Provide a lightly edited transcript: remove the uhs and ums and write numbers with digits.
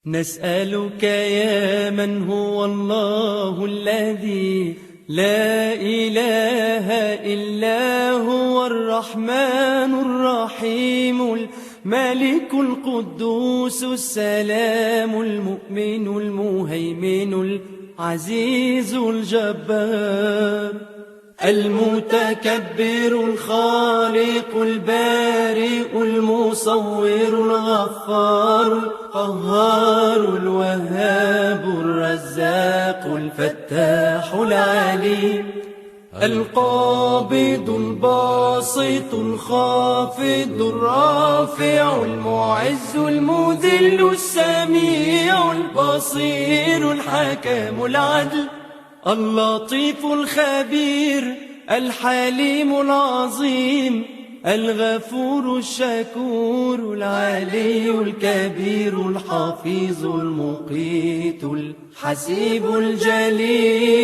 نسألك يا من هو الله الذي لا إله إلا هو الرحمن الرحيم الملك القدوس السلام المؤمن المهيمن العزيز الجبار المتكبر الخالق البارئ المصور الغفار القهار الوهاب الرزاق الفتاح العليم القابض الباسط الخافض الرافع المعز المذل السميع البصير الحكم العدل اللطيف الخبير الحليم العظيم الغفور الشكور العلي الكبير الحفيظ المقيت الحسيب الجليل